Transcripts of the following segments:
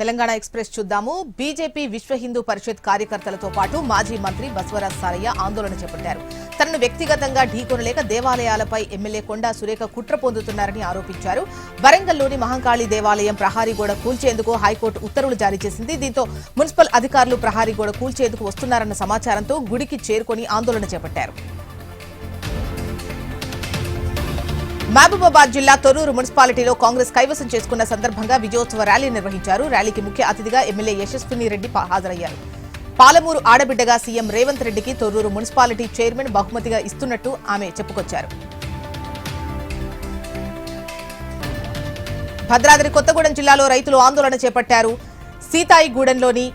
Telangana express చూద్దాము. BJP విశ్వ హిందూ పరిషత్ కార్యకర్తలతో పాటు మాజీ మంత్రి బసవరాజ్ సారయ్య ఆందోళన చేపట్టారు. తనను వ్యక్తిగతంగా ఢీకొనలేక దేవాలయాలపై ఎమ్మెల్యే కొండా సురేఖ కుట్ర పొందుతున్నారని ఆరోపించారు. వరంగల్లోని మహంకాళి దేవాలయం ప్రహారీ గోడ కూల్చేందుకు హైకోర్టు ఉత్తర్వులు జారీ చేసింది. దీంతో మున్సిపల్ అధికారులు ప్రహారీ గోడ కూల్చేందుకు వస్తున్నారన్న సమాచారంతో గుడికి చేరుకొని ఆందోళన చేపట్టారు. మహబూబాబాద్ జిల్లా తొర్రూరు మున్సిపాలిటీలో కాంగ్రెస్ కైవసం చేసుకున్న సందర్భంగా విజయోత్సవ ర్యాలీ నిర్వహించారు. ర్యాలీకి ముఖ్య అతిథిగా ఎమ్మెల్యే యశస్విని రెడ్డి హాజరయ్యారు. పాలమూరు ఆడబిడ్డగా సీఎం రేవంత్ రెడ్డికి తొర్రూరు మున్సిపాలిటీ చైర్మన్ బహుమతిగా ఇస్తున్నట్టు ఆమె చెప్పుకొచ్చారు. భద్రాద్రి కొత్తగూడెం జిల్లాలో రైతులు ఆందోళన చేపట్టారు. సీతాయిగూడెంలోని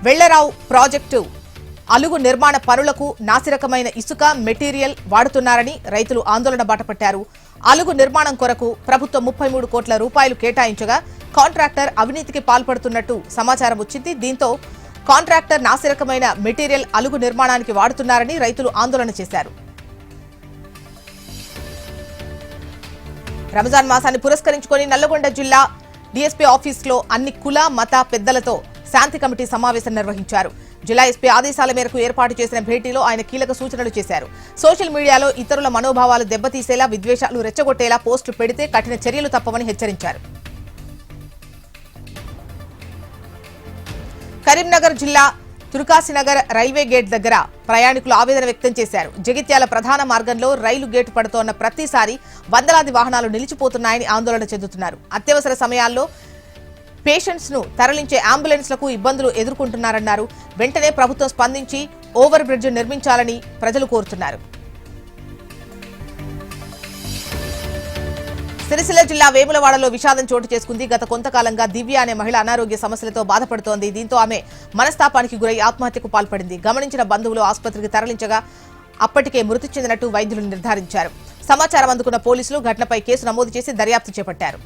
వెళ్లరావు ప్రాజెక్టు అలుగు నిర్మాణ పనులకు నాసిరకమైన ఇసుక మెటీరియల్ వాడుతున్నారని రైతులు ఆందోళన బాటపట్టారు. అలుగు నిర్మాణం కొరకు ప్రభుత్వం 33 కోట్ల రూపాయలు కేటాయించగా కాంట్రాక్టర్ అవినీతికి పాల్పడుతున్నట్టు సమాచారం వచ్చింది. దీంతో కాంట్రాక్టర్ నాసిరకమైన మెటీరియల్ అలుగు నిర్మాణానికి వాడుతున్నారని రైతులు ఆందోళన చేశారు. రంజాన్ మాసాన్ని పురస్కరించుకొని నల్లగొండ జిల్లా డీఎస్పీ ఆఫీసులో అన్ని కుల మత పెద్దలతో శాంతి కమిటీ సమావేశం నిర్వహించారు. జిల్లా ఎస్పీ ఆదేశాల మేరకు ఏర్పాటు చేసిన భేటీలో ఆయన కీలక సూచనలు చేశారు. సోషల్ మీడియాలో ఇతరుల మనోభావాలు దెబ్బతీసేలా, విద్వేషాలు రెచ్చగొట్టేలా పోస్టులు పెడితే కఠిన చర్యలు తప్పవని హెచ్చరించారు. కరీంనగర్ జిల్లా తుర్కాసినగర్ రైల్వే గేట్ దగ్గర ప్రయాణికులు ఆవేదన వ్యక్తం చేశారు. జగిత్యాల ప్రధాన మార్గంలో రైలు గేటు పడుతోన్న ప్రతిసారి వందలాది వాహనాలు నిలిచిపోతున్నాయని ఆందోళన చెందుతున్నారు. అత్యవసర సమయాల్లో పేషెంట్స్ ను తరలించే అంబులెన్స్లకు ఇబ్బందులు ఎదుర్కొంటున్నారన్నారు. వెంటనే ప్రభుత్వం స్పందించి ఓవర్ బ్రిడ్జ్ నిర్మించాలని ప్రజలు కోరుతున్నారు. సిరిసిల్ల జిల్లా వేములవాడలో విషాదం చోటు చేసుకుంది. గత కొంతకాలంగా దివ్య అనే మహిళ అనారోగ్య సమస్యలతో బాధపడుతోంది. దీంతో ఆమె మనస్తాపానికి గురై ఆత్మహత్యకు పాల్పడింది. గమనించిన బంధువులు ఆసుపత్రికి తరలించగా అప్పటికే మృతి చెందినట్టు వైద్యులు నిర్ధారించారు. సమాచారం అందుకున్న పోలీసులు ఘటనపై కేసు నమోదు చేసి దర్యాప్తు చేపట్టారు.